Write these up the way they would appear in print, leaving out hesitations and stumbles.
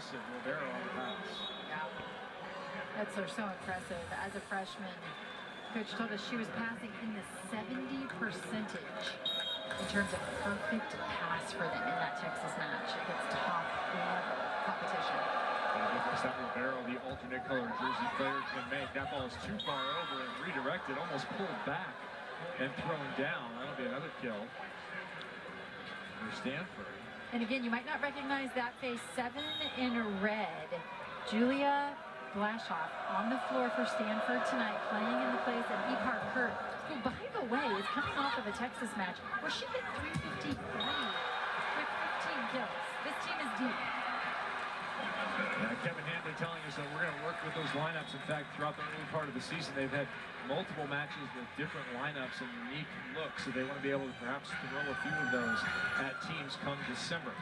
aggressive. Rivera on the pass. Yeah. That's so impressive. As a freshman, coach told us she was passing in the 70 percentage in terms of perfect pass for them in that Texas match against top level competition. The difference that Rivera, the alternate color jersey player, can make. That ball is too far over and redirected, almost pulled back and thrown down. That'll be another kill for Stanford. And again, you might not recognize that face. 7 in red. Julia Blashoff on the floor for Stanford tonight, playing in the place of Ipar Kurt, who, by the way, is coming off of a Texas match where she hit 353 with 15 kills. This team is deep. Yeah, Kevin Handley telling us that we're going to work with those lineups. In fact, throughout the early part of the season, they've had multiple matches with different lineups and unique looks, so they want to be able to perhaps throw a few of those at teams come December.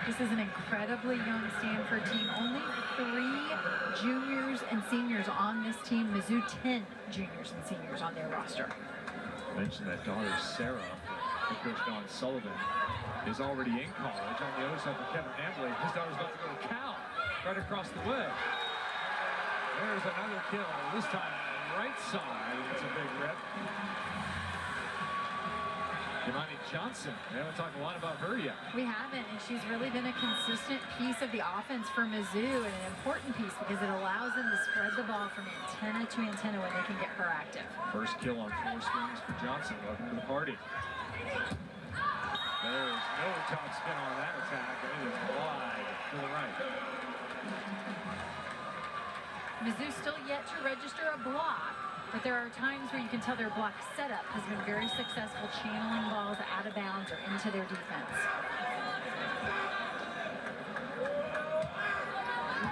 This is an incredibly young Stanford team. Only 3 juniors and seniors on this team. Mizzou, 10 juniors and seniors on their roster. I mentioned that daughter, Sarah, head coach Don Sullivan, is already in college. On the other side for Kevin Handley, his daughter's about to go to Cal, right across the way. There's another kill, this time right side. It's a big rip. Imani Johnson, we haven't talked a lot about her yet. We haven't, and she's really been a consistent piece of the offense for Mizzou, and an important piece because it allows them to spread the ball from antenna to antenna when they can get her active. First kill on 4 swings for Johnson. Welcome to the party. There's no top spin on that attack, and it is wide to the right. Mizzou still yet to register a block, but there are times where you can tell their block setup has been very successful, channeling balls out of bounds or into their defense.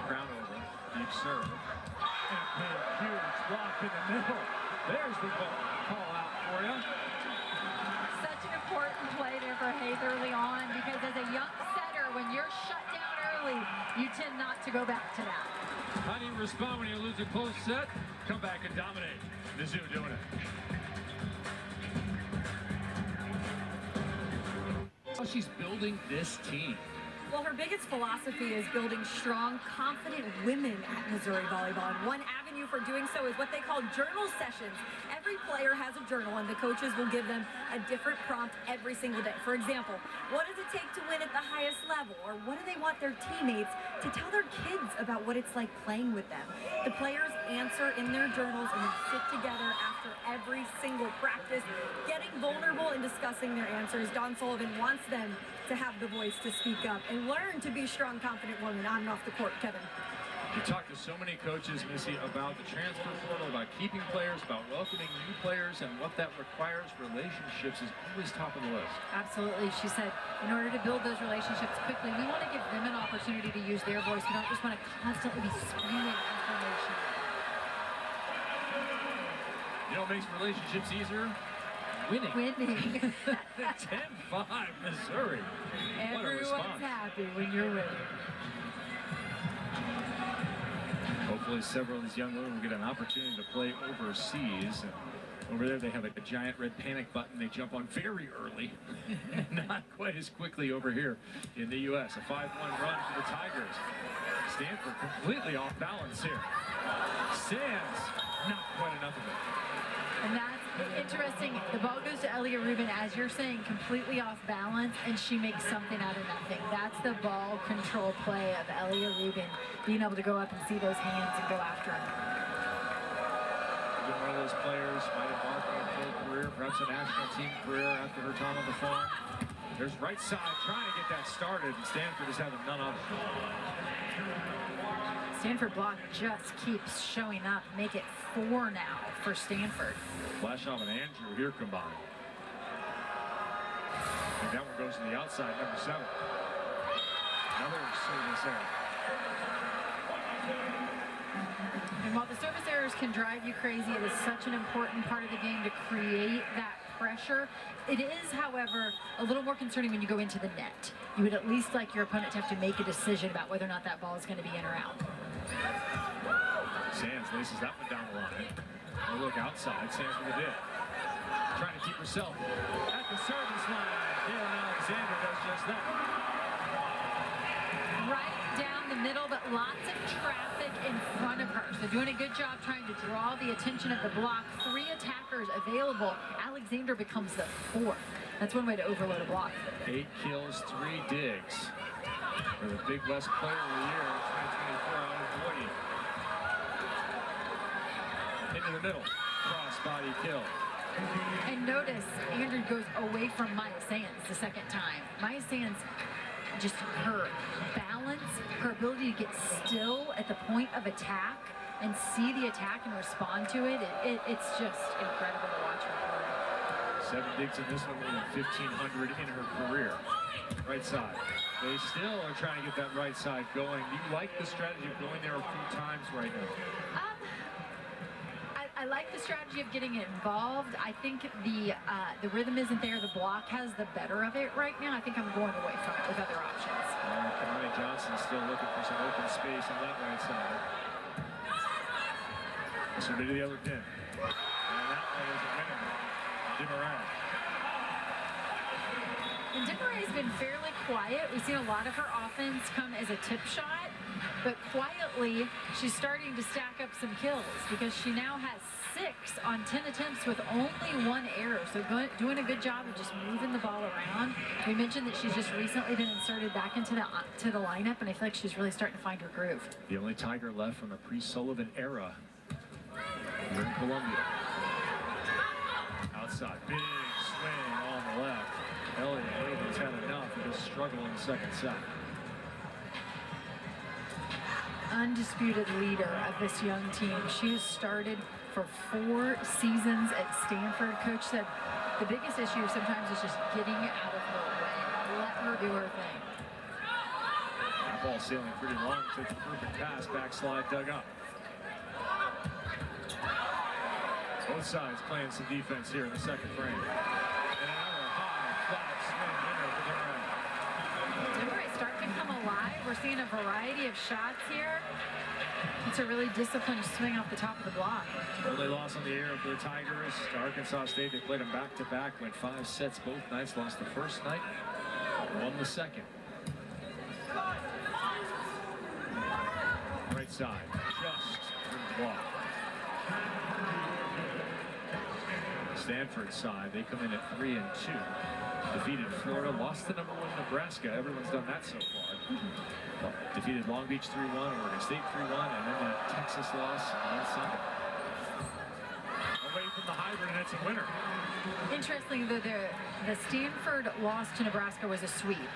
Crown over, deep serve, and a big, huge block in the middle. There's the ball. Call out for you. Such an important play there for Hayes early on, because as a young setter, when you're shut down early, you tend not to go back to that. How do you respond when you lose a close set? Come back and dominate. Mizzou doing it. How she's building this team. Well, her biggest philosophy is building strong, confident women at Missouri Volleyball. And one avenue for doing so is what they call journal sessions. Every player has a journal, and the coaches will give them a different prompt every single day. For example, what does it take to win at the highest level? Or what do they want their teammates to tell their kids about what it's like playing with them? The players answer in their journals, and they sit together after every single practice, getting vulnerable and discussing their answers. Don Sullivan wants them to have the voice to speak up and learn to be strong, confident women on and off the court. Kevin. You talk to so many coaches, Missy, about the transfer portal, about keeping players, about welcoming new players, and what that requires. Relationships is always top of the list. Absolutely. She said, in order to build those relationships quickly, we want to give them an opportunity to use their voice. We don't just want to constantly be spewing information. You know what makes relationships easier? Winning. 10-5, Missouri. Everyone's happy when you're winning. Hopefully several of these young women will get an opportunity to play overseas. And over there they have a giant red panic button they jump on very early. Not quite as quickly over here in the U.S. A 5-1 run for the Tigers. Stanford completely off balance here. Sands, not quite enough of it. And that's interesting. The ball goes to Elia Rubin, as you're saying, completely off balance, and she makes something out of nothing. That's the ball control play of Elia Rubin, being able to go up and see those hands and go after him. One of those players might have marked a full career, perhaps a national team career after her time on the farm. There's right side trying to get that started, and Stanford is having none of it. Stanford block just keeps showing up. Make it 4 now for Stanford. Blashoff and Andrew here combined. And that one goes to the outside, number 7. Another service error. And while the service errors can drive you crazy, it is such an important part of the game to create that pressure. It is, however, a little more concerning when you go into the net. You would at least like your opponent to have to make a decision about whether or not that ball is going to be in or out. Sands laces that one down the line. A look outside, Sands with a dip. Trying to keep herself at the service line. Jalen Alexander does just that. right down the middle, but lots of traffic in front of her. So doing a good job trying to draw the attention of the block. 3 attackers available. Alexander becomes the 4th. That's one way to overload a block. 8 kills, 3 digs. For the Big West Player of the Year in 2024 out of Hawaii. Into the middle. Cross body kill. And notice Andrew goes away from Maya Sands the second time. Maya Sands, just her balance, her ability to get still at the point of attack and see the attack and respond to it, it's just incredible to watch her play. 7 digs in this one, more than 1,500 in her career. Right side. They still are trying to get that right side going. Do you like the strategy of going there a few times right now? I like the strategy of getting involved. I think the rhythm isn't there. The block has the better of it right now. I think I'm going away from it with other options. Kamani Johnson still looking for some open space on that right side. This will be to the other pin. And that one is a winner. DeMarais. And DeMarais has been fairly quiet. We've seen a lot of her offense come as a tip shot, but quietly she's starting to stack up some kills because she now has 6 on 10 attempts with only 1 error. So doing a good job of just moving the ball around. We mentioned that she's just recently been inserted back into the lineup, and I feel like she's really starting to find her groove. The only Tiger left from the pre-Sullivan era here in Columbia. Outside, big swing on the left. Elliott Havens had enough of his struggle in the second set. Undisputed leader of this young team. She has started for 4 seasons at Stanford. Coach said the biggest issue sometimes is just getting out of her way. Let her do her thing. That ball sailing pretty long. Took the perfect pass. Backslide dug up. Both sides playing some defense here in the second frame. And another high, flat swing winner for DeMarais. DeMarais starting to come alive. We're seeing a variety of shots here. It's a really disciplined swing off the top of the block. Only loss on the air for the Tigers to Arkansas State. They played them back-to-back, went 5 sets both nights. Lost the first night, won the second. Right side, just through the block. Stanford side, they come in at 3-2. Defeated Florida, lost to number 1 Nebraska. Everyone's done that so far. Defeated Long Beach 3-1, Oregon State 3-1, and then that Texas loss on Sunday. Away from the hybrid, and it's a winner. Interesting, though, the Stanford loss to Nebraska was a sweep.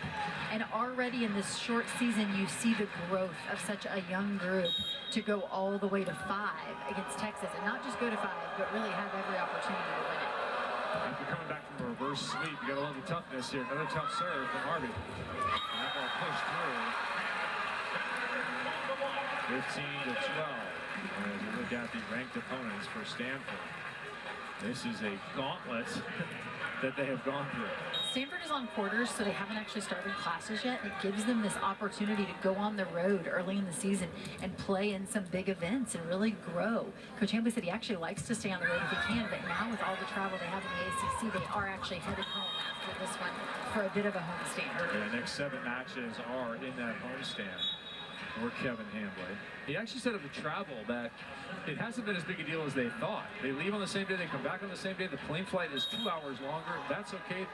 And already in this short season, you see the growth of such a young group to go all the way to 5 against Texas. And not just go to 5, but really have every opportunity to win it. After coming back from a reverse sweep, you got to love the toughness here. Another tough serve from Harvey. And that ball pushed through. 15-12. And as you look at the ranked opponents for Stanford, this is a gauntlet that they have gone through. Stanford is on quarters, so they haven't actually started classes yet. It gives them this opportunity to go on the road early in the season and play in some big events and really grow. Coach Hambley said he actually likes to stay on the road if he can, but now with all the travel they have in the ACC, they are actually headed home after this one for a bit of a homestand. The next 7 matches are in that homestand for Kevin Hambley. He actually said of the travel that it hasn't been as big a deal as they thought. They leave on the same day, they come back on the same day. The plane flight is 2 hours longer. That's okay.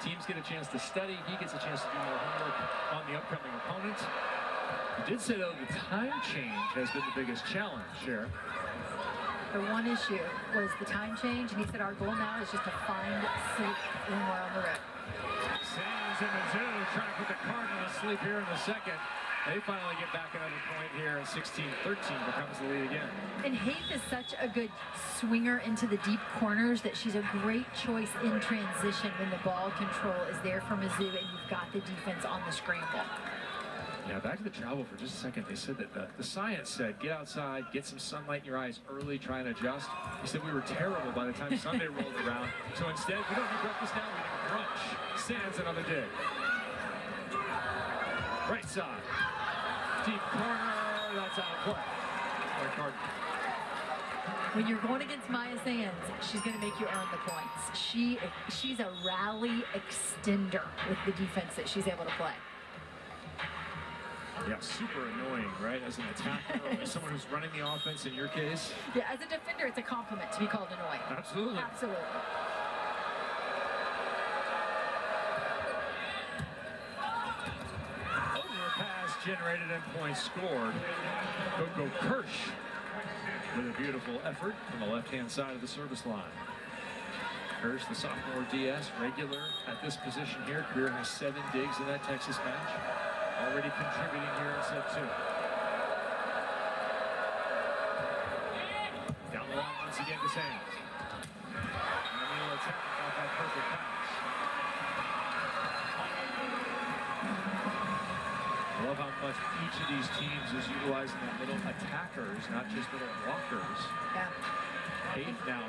Teams get a chance to study. He gets a chance to do more homework on the upcoming opponents. He did say, though, the time change has been the biggest challenge, Sharon. The one issue was the time change, and he said our goal now is just to find sleep when we're on the road. Sands and Mizzou trying to put the Cardinals to sleep here in the second. They finally get back another point here, and 16-13 becomes the lead again. And Haith is such a good swinger into the deep corners that she's a great choice in transition when the ball control is there for Mizzou and you've got the defense on the scramble. Yeah, back to the travel for just a second. They said that the science said, get outside, get some sunlight in your eyes early, try and adjust. He said we were terrible by the time Sunday rolled around. So instead, we don't need breakfast now, we need brunch. Sands another dig. Right side. Deep corner, that's out of play. When you're going against Maya Sands, she's going to make you earn the points. She's a rally extender with the defense that she's able to play. Yeah, super annoying, right? As an attacker or as someone who's running the offense in your case. Yeah, as a defender, it's a compliment to be called annoying. Absolutely. Absolutely. Overpass generated and points scored. Coco Kirsch with a beautiful effort from the left-hand side of the service line. Kirsch, the sophomore DS, regular at this position here. Career has 7 digs in that Texas match. Already contributing here in set 2. Down the line once again to Sands. And the middle attempt got that perfect pass. I love how much each of these teams is utilizing their middle attackers, not just middle blockers. Yeah. 8 now,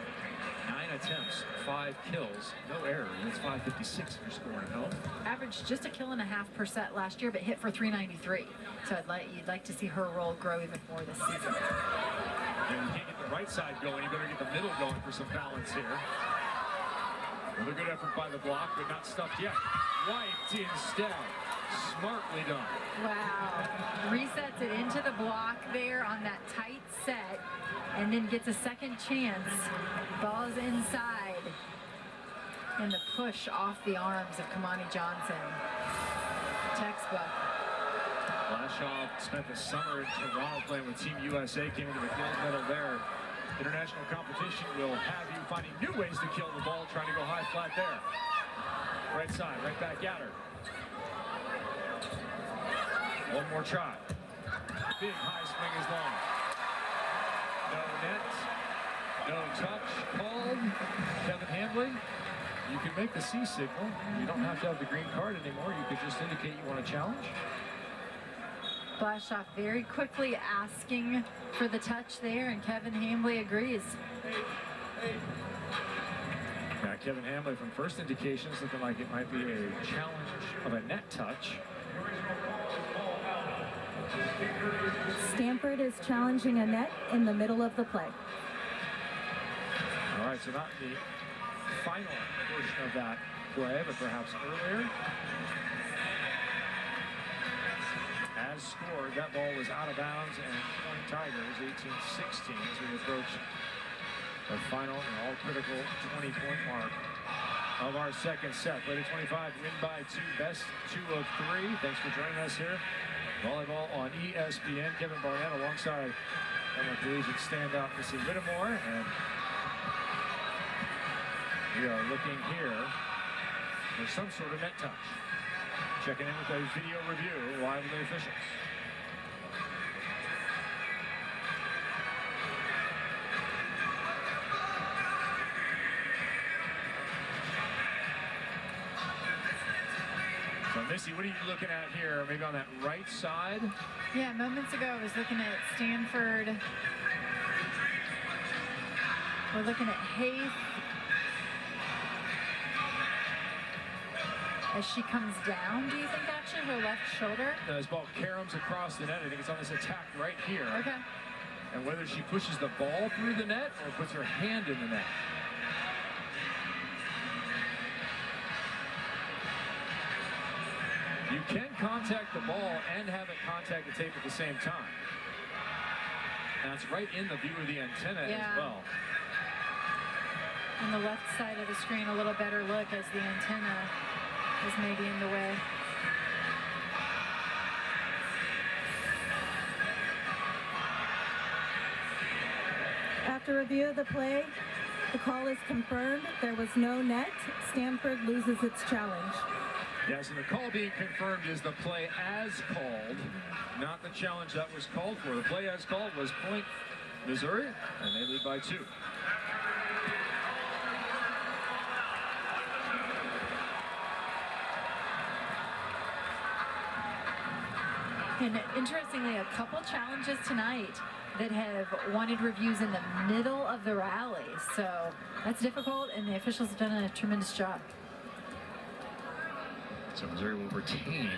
9 attempts, 5 kills, no error. That's 556 if you're scoring at home. Averaged just a kill and a half per set last year, but hit for 393. So you'd like to see her role grow even more this season. And you can't get the right side going, you better get the middle going for some balance here. Another good effort by the block, but not stuffed yet. Wiped instead. Smartly done. Wow. Resets it into the block there on that tight set and then gets a second chance. Ball's inside. And the push off the arms of Kamani Johnson. Textbook. Blashaw spent the summer in Toronto playing with Team USA, came into the gold medal there. International competition will have you finding new ways to kill the ball, trying to go high flat there. Right side, right back at her. One more try. Big high swing is long. No net. No touch called. Kevin Handley, you can make the C signal. You don't have to have the green card anymore. You could just indicate you want to challenge. Blashoff very quickly asking for the touch there, and Kevin Hambley agrees. Yeah, Kevin Hambley from first indications looking like it might be a challenge of a net touch. Stanford is challenging a net in the middle of the play. All right, so not the final portion of that play, but perhaps earlier. As scored, that ball was out of bounds, and Point Tigers 18-16 as we approach the final and all critical 20-point mark of our second set. Lady 25 win by 2, best 2 of 3. Thanks for joining us here. Volleyball on ESPN. Kevin Barnett alongside former collegiate standout Missy Whittemore, and we are looking here for some sort of net touch. Checking in with a video review live with the officials. So Missy, what are you looking at here? Maybe on that right side? Yeah, moments ago I was looking at Stanford. We're looking at Hayes as she comes down. Do you think actually her left shoulder? No, this ball caroms across the net. I think it's on this attack right here. Okay. And whether she pushes the ball through the net or puts her hand in the net. You can contact the ball and have it contact the tape at the same time. That's right in the view of the antenna as well. On the left side of the screen, a little better look as the antenna is maybe in the way. After review of the play, the call is confirmed. There was no net. Stanford loses its challenge. Yes, and the call being confirmed is the play as called, not the challenge that was called for. The play as called was Point, Missouri, and they lead by 2. And interestingly, a couple challenges tonight that have wanted reviews in the middle of the rally. So that's difficult, and the officials have done a tremendous job. So Missouri will retain.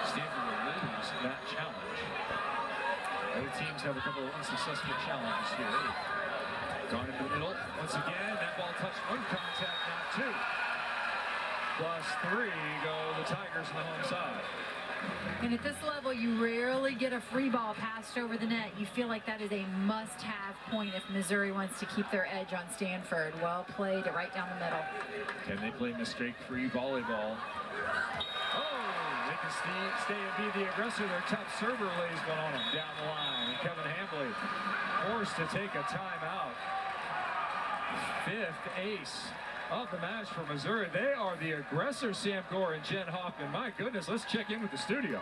Stanford will lose that challenge. Both teams have a couple of unsuccessful challenges here. Gone into the middle. Once again, that ball touched 1 contact, not 2. +3 go the Tigers on the home side. And at this level, you rarely get a free ball passed over the net. You feel like that is a must-have point if Missouri wants to keep their edge on Stanford. Well played right down the middle. Can they play mistake-free volleyball? Oh, they can stay and be the aggressor. Their top server lays one on them down the line. And Kevin Hambley forced to take a timeout. Fifth ace of the match for Missouri. They are the aggressor, Sam Gore and Jen Hoffman. My goodness, let's check in with the studio.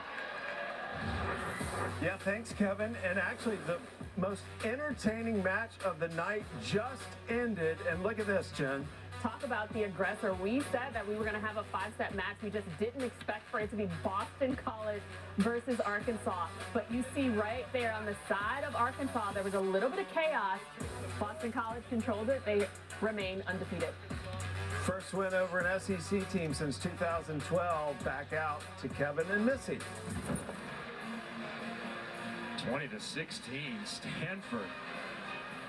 Yeah, thanks, Kevin. And actually, the most entertaining match of the night just ended. And look at this, Jen. Talk about the aggressor. We said that we were going to have a 5-set match. We just didn't expect for it to be Boston College versus Arkansas. But you see right there on the side of Arkansas, there was a little bit of chaos. Boston College controlled it. They remain undefeated. First win over an SEC team since 2012. Back out to Kevin and Missy. 20-16, Stanford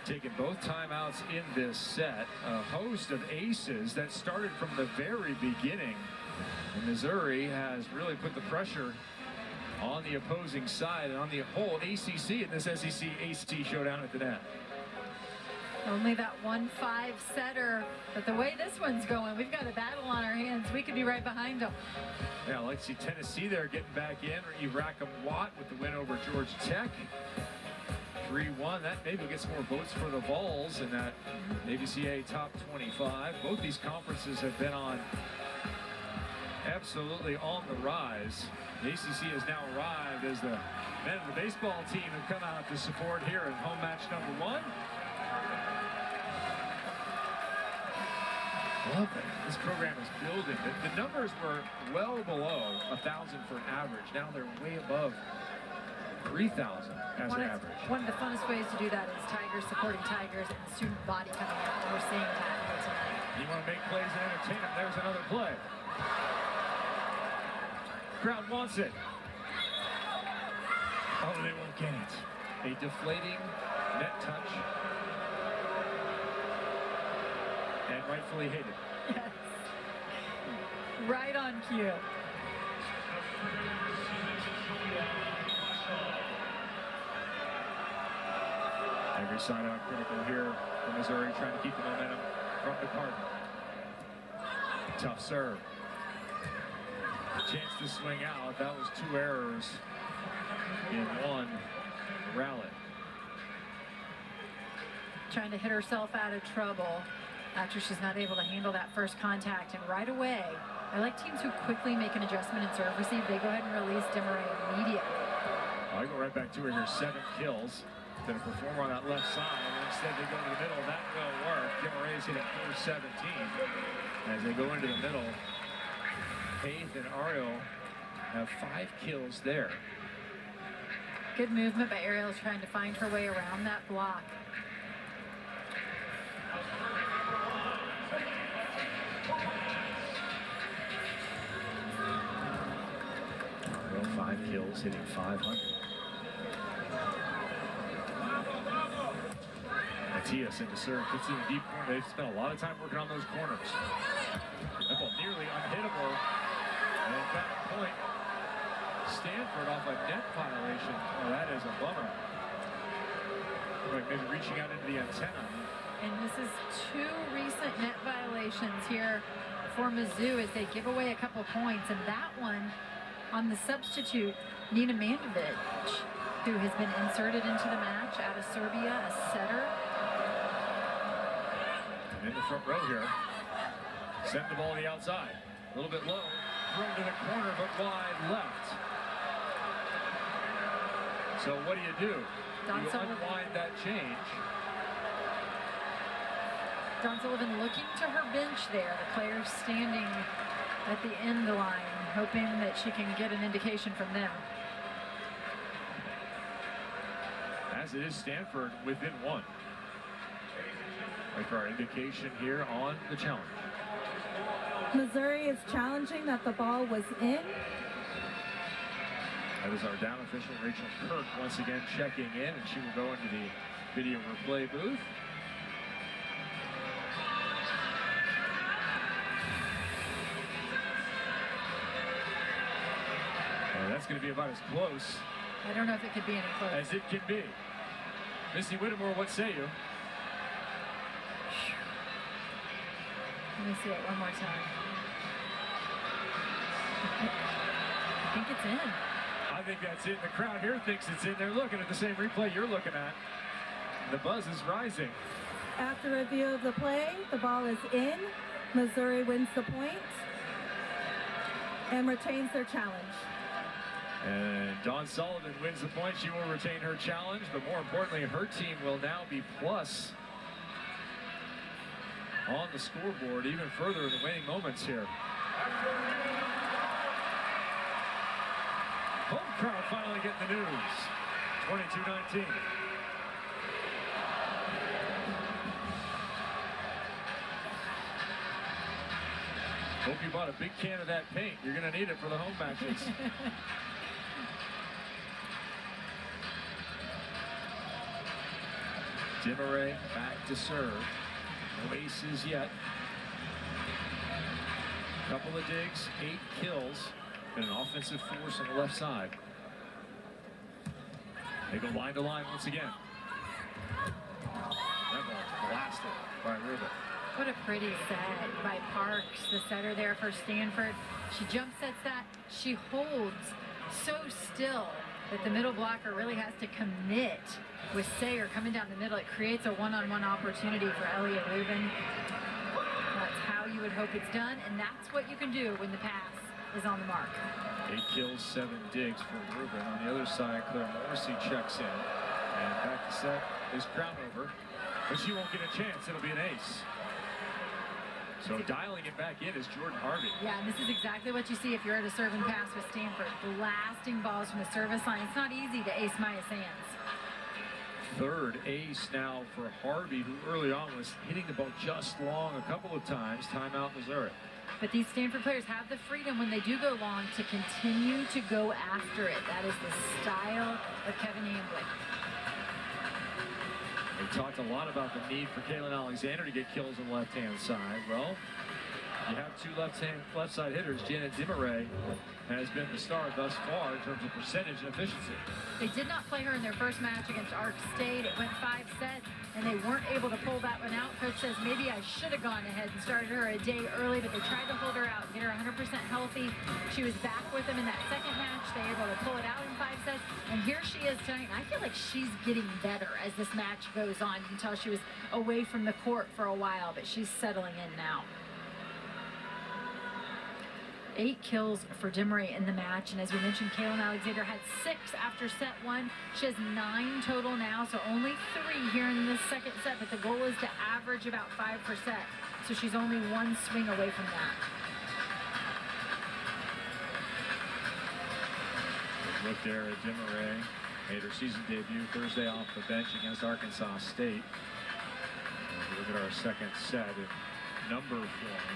taking both timeouts in this set. A host of aces that started from the very beginning. And Missouri has really put the pressure on the opposing side and on the whole ACC in this SEC AC showdown at the net. Only that 1-5 setter, but the way this one's going, we've got a battle on our hands. We could be right behind them. Yeah, I'd like to see Tennessee there getting back in. Rackham Watt with the win over Georgia Tech. 3-1. That maybe will get some more votes for the Vols in that ABCA top 25. Both these conferences have been on absolutely on the rise. The ACC has now arrived as the men of the baseball team have come out to support here in home match number 1. Love it. This program is building. The numbers were well below 1,000 for average. Now they're way above 3,000 as an average. One of the funnest ways to do that is Tigers supporting Tigers and the student body coming out. And we're seeing that here tonight. You want to make plays and entertain them. There's another play. Crowd wants it. Oh, they won't get it. A deflating net touch. And rightfully hated. Yes. Right on cue. Every side out critical here for Missouri, trying to keep the momentum from the Cardinal. Tough serve. Chance to swing out. That was 2 errors in 1 rally. Trying to hit herself out of trouble after she's not able to handle that first contact. And right away, I like teams who quickly make an adjustment in serve receive. They go ahead and release Demaray immediately. I go right back to her here. 7 kills. Going to perform on that left side. And instead they go to the middle. That will work. Demaray's hitting 417. As they go into the middle, Faith and Ariel have 5 kills there. Good movement by Ariel, trying to find her way around that block. 5 kills, hitting 500. Matias into serve, gets in the deep corner. They've spent a lot of time working on those corners. That ball nearly unhittable. And at that point, Stanford off a net violation. Oh, that is a bummer. Like maybe reaching out into the antenna. And this is 2 recent net violations here for Mizzou as they give away a couple points. And that one on the substitute, Nina Mandovic, who has been inserted into the match out of Serbia, a setter. And in the front row here, send the ball to the outside. A little bit low, thrown to the corner, but wide left. So what do? You unwind that change. Dawn Sullivan looking to her bench there. The players standing at the end line, hoping that she can get an indication from them. As it is Stanford within 1. Like for our indication here on the challenge. Missouri is challenging that the ball was in. That is our down official, Rachel Kirk, once again checking in, and she will go into the video replay booth. That's going to be about as close I don't know if it could be any closer. as it can be. Missy Whittemore, what say you? Let me see it one more time. I think it's in. I think that's it. The crowd here thinks it's in. They're looking at the same replay you're looking at. The buzz is rising. After review of the play, the ball is in. Missouri wins the point and retains their challenge. And Dawn Sullivan wins the point. She will retain her challenge, but more importantly, her team will now be plus on the scoreboard even further in the waning moments here. Home crowd finally getting the news. 22-19. Hope you bought a big can of that paint. You're going to need it for the home matches. Dimmeray back to serve. No aces yet. Couple of digs, 8 kills, and an offensive force on the left side. They go line to line once again. That ball's blasted by Rubin. What a pretty set by Parks, the setter there for Stanford. She jump sets that. She holds so still that the middle blocker really has to commit. With Sayer coming down the middle, it creates a one-on-one opportunity for Elliott Rubin. That's how you would hope it's done, and that's what you can do when the pass is on the mark. 8 kills, 7 digs for Rubin. On the other side, Claire Morrissey checks in. And back to set is Crownover. But she won't get a chance. It'll be an ace. So dialing it back in is Jordan Harvey. Yeah, and this is exactly what you see if you're at a serve and pass with Stanford. Blasting balls from the service line. It's not easy to ace Maya Sands. Third ace now for Harvey, who early on was hitting the ball just long a couple of times. Timeout, Missouri. But these Stanford players have the freedom when they do go long to continue to go after it. That is the style of Kevin Hamblin. We talked a lot about the need for Kaylin Alexander to get kills on the left-hand side. Well, you have 2 left-side hitters. Janet Dimmeray has been the star thus far in terms of percentage and efficiency. They did not play her in their first match against Ark State. It went 5 sets, and they weren't able to pull that one out. Coach says maybe I should have gone ahead and started her a day early, but they tried to hold her out, get her 100% healthy. She was back with them in that second match. They were able to pull it out in 5 sets, and here she is tonight. And I feel like she's getting better as this match goes on. You can tell she was away from the court for a while, but she's settling in now. 8 kills for Dimmeray in the match, and as we mentioned, Kaylin Alexander had 6 after set 1. She has 9 total now, so only 3 here in this second set, but the goal is to average about 5 per set, so she's only 1 swing away from that. Good look there at Dimmeray. Made her season debut Thursday off the bench against Arkansas State. If you look at our second set, number form,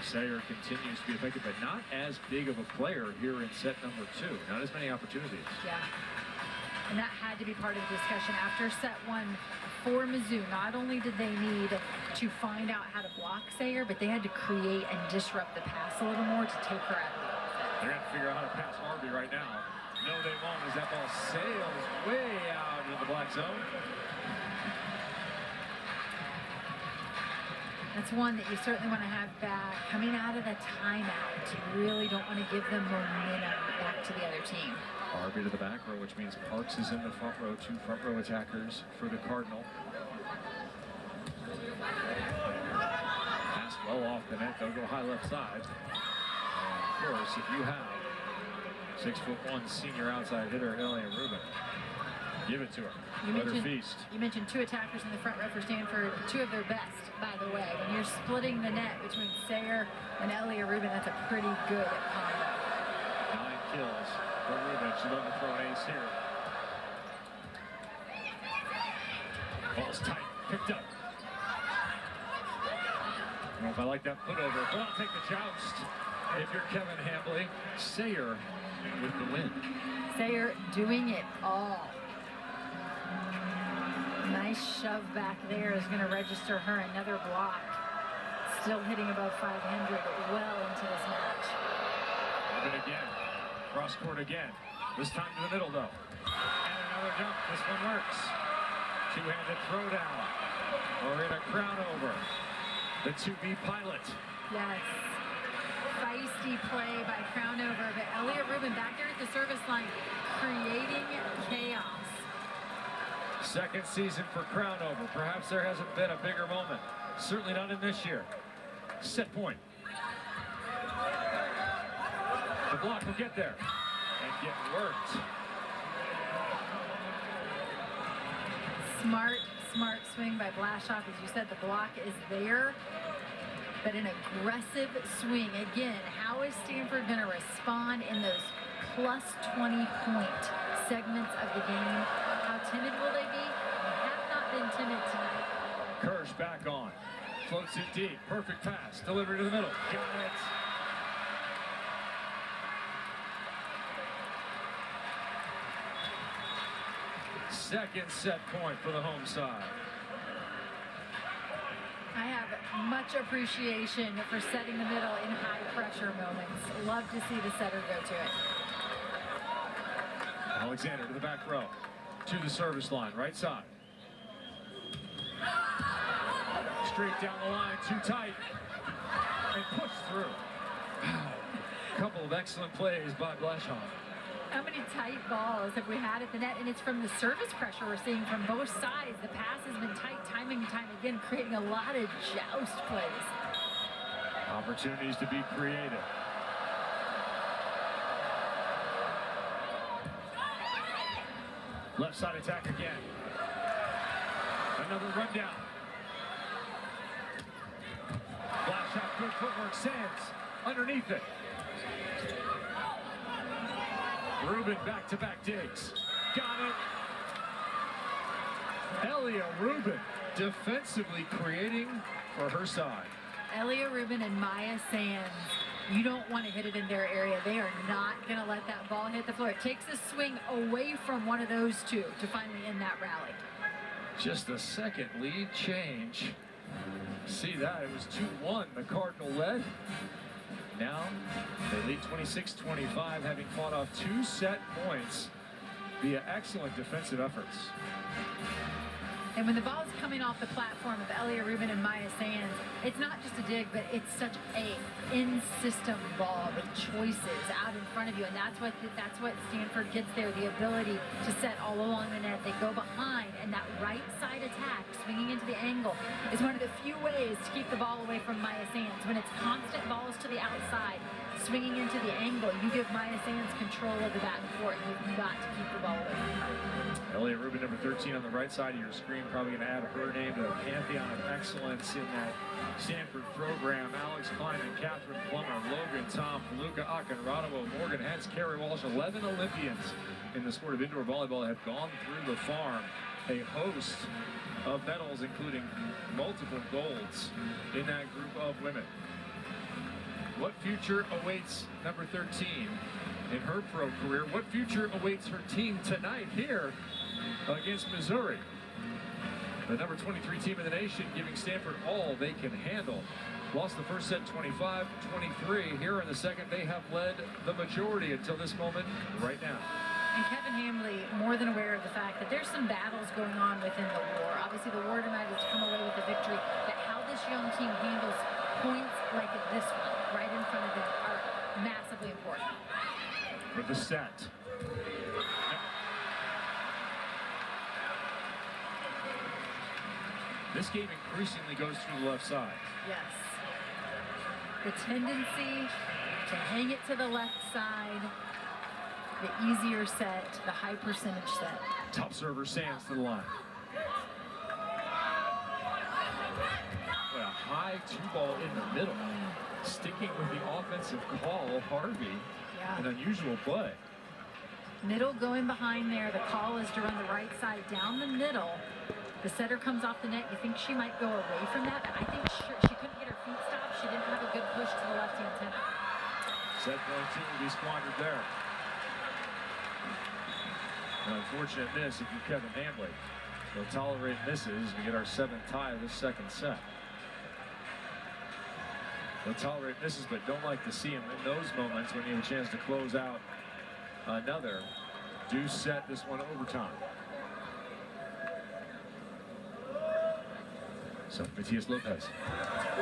Sayer continues to be effective, but not as big of a player here in set number 2. Not as many opportunities. Yeah. And that had to be part of the discussion after set 1 for Mizzou. Not only did they need to find out how to block Sayer, but they had to create and disrupt the pass a little more to take her out of the offense. They're going to figure out how to pass Harvey right now. No, they won't, as that ball sails way out into the black zone. That's one that you certainly want to have back. Coming out of the timeout, you really don't want to give them momentum back to the other team. Harvey to the back row, which means Parks is in the front row. 2 front row attackers for the Cardinal. Pass well off the net. They'll go high left side. And of course, if you have 6'1" senior outside hitter Elliott Rubin, give it to her. Let her feast. You mentioned 2 attackers in the front row for Stanford, 2 of their best, by the way. When you're splitting the net between Sayer and Elliott Rubin, that's a pretty good combo. 9 kills for Rubin. She'd love to throw an ace here. Ball's tight, picked up. I don't know if I like that put over, but I'll take the joust. If you're Kevin Hambley, Sayer with the win. Sayer doing it all. Nice shove back there is going to register her another block. Still hitting above 500 well into this match. Rubin again. Cross court again. This time to the middle, though. And another jump. This one works. Two-handed throwdown. Or in a crown over. The 2B pilot. Yes. Feisty play by Crownover, but Elliott Rubin back there at the service line, creating chaos. Second season for Crownover. Perhaps there hasn't been a bigger moment. Certainly not in this year. Set point. The block will get there and get worked. Smart swing by Blashoff. As you said, the block is there, but an aggressive swing. Again, how is Stanford going to respond in those plus 20-point segments of the game? How timid will they be? They have not been timid tonight. Kirsch back on. Floats it deep. Perfect pass. Delivery to the middle. Got it. Second set point for the home side. I have much appreciation for setting the middle in high pressure moments. Love to see the setter go to it. Alexander to the back row. To the service line. Right side. Straight down the line. Too tight. And pushed through. Couple of excellent plays by Blashoff. How many tight balls have we had at the net? And it's from the service pressure we're seeing from both sides. The pass has been tight, time and time again, creating a lot of joust plays. Opportunities to be creative. Left side attack again. Another rundown. Blashoff, good footwork. Sands underneath it. Rubin back-to-back digs. Got it. Elia Rubin defensively creating for her side. Elia Rubin and Maya Sands. You don't want to hit it in their area. They are not going to let that ball hit the floor. It takes a swing away from one of those two to finally end that rally. Just a second lead change. See that? It was 2-1. The Cardinal led. Now they lead 26-25, having fought off 2 set points via excellent defensive efforts. And when the ball is coming off the platform of Elia Rubin and Maya Sands, it's not just a dig, but it's such a in-system ball with choices out in front of you, and that's what Stanford gets there, the ability to set all along the net. They go behind, and that right side attack, swinging into the angle, is one of the few ways to keep the ball away from Maya Sands. When it's constant balls to the outside, swinging into the angle, you give Maya Sands control of the backcourt. You've got to keep the ball away from her. Elia Rubin, number 13 on the right side of your screen, probably going to add her name to the pantheon of excellence in that Stanford program. Alex Klein and Catherine Plummer, Logan, Tom, Luca Akinrado, Morgan Hens, Carrie Walsh, 11 Olympians in the sport of indoor volleyball have gone through the farm. A host of medals, including multiple golds in that group of women. What future awaits number 13 in her pro career? What future awaits her team tonight here against Missouri? The number 23 team in the nation, giving Stanford all they can handle. Lost the first set 25-23. Here in the second, they have led the majority until this moment right now. And Kevin Hambley, more than aware of the fact that there's some battles going on within the war. Obviously, the war tonight has come away with the victory, but how this young team handles points like this one right in front of them are massively important. For the set. This game increasingly goes through the left side. Yes. The tendency to hang it to the left side, the easier set, the high percentage set. Top server Sands to the line. What a high 2-ball in the middle. Sticking with the offensive call, Harvey. Yeah. An unusual play. Middle going behind there. The call is to run the right side down the middle. The setter comes off the net. You think she might go away from that, but I think she couldn't get her feet stopped. She didn't have a good push to the left-hand center. Set point 2 will be squandered there. An unfortunate miss if you're Kevin Hambley. They'll tolerate misses. We get our 7th tie of this second set. They'll tolerate misses, but don't like to see them in those moments when you have a chance to close out another Deuce set this one overtime. So Matias Lopez.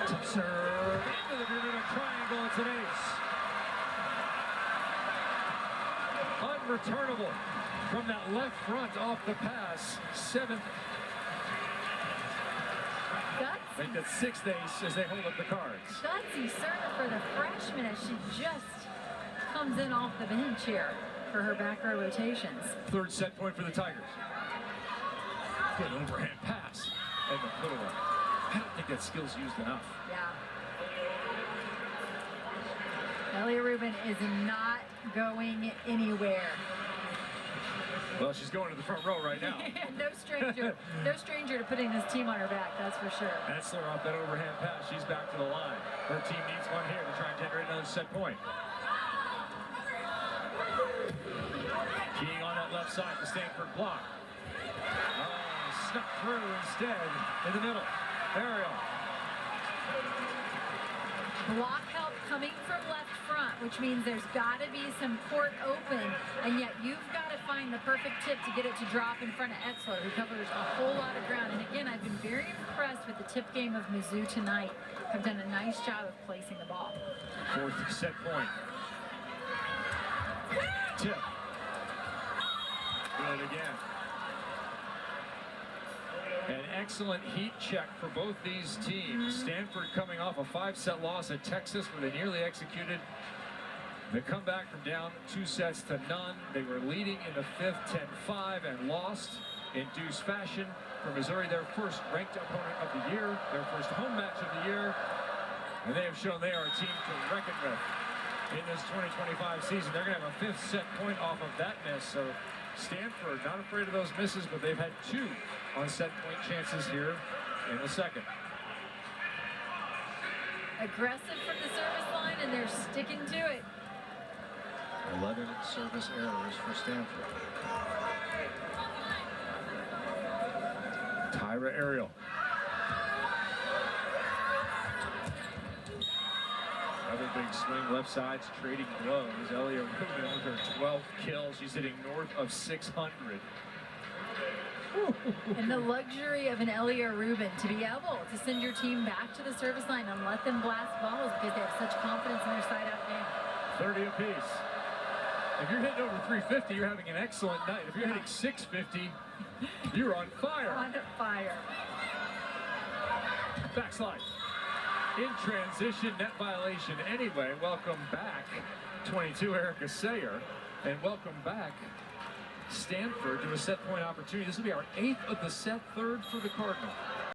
Tip serve into the Bermuda triangle. It's an ace. Unreturnable from that left front off the pass. Seventh. I think that's sixth ace as they hold up the cards. Gutsy serve for the freshman as she just comes in off the bench here for her back row rotations. Third set point for the Tigers. Good overhand pass and the put away. I don't think that skill's used enough. Yeah. Elia Rubin is not going anywhere. Well, she's going to the front row right now. No stranger to putting this team on her back, that's for sure. Etzler off that overhand pass. She's back to the line. Her team needs one here to try and generate another set point. Keying on that left side, the Stanford block. Oh, snuck through instead in the middle. Ariel. Block help coming from left front, which means there's got to be some court open, and yet you've got to find the perfect tip to get it to drop in front of Etzler, who covers a whole lot of ground. And again, I've been very impressed with the tip game of Mizzou tonight. Have done a nice job of placing the ball. Fourth set point. Tip. Good again. An excellent heat check for both these teams. Stanford coming off a 5-set loss at Texas where they nearly executed the comeback from down 2 sets to none. They were leading in the fifth 10-5 and lost in deuce fashion. For Missouri, their first ranked opponent of the year, their first home match of the year. And they have shown they are a team to reckon with in this 2025 season. They're going to have a 5th set point off of that miss. So Stanford not afraid of those misses, but they've had 2 on set point chances here in the second. Aggressive from the service line, and they're sticking to it. 11 service errors for Stanford. Tyra Ariel. Another big swing left side's trading blows. Elia Rubin with her 12th kill. She's hitting north of 600. And the luxury of an Elia Rubin to be able to send your team back to the service line and let them blast balls because they have such confidence in their side-out game. 30 apiece. If you're hitting over 350, you're having an excellent night. If you're hitting 650, you're on fire. On fire. Backslide. In transition, net violation. Anyway, welcome back, 22, Erica Sayer. And welcome back, Stanford, to a set point opportunity. This will be our 8th of the set, 3rd for the Cardinal.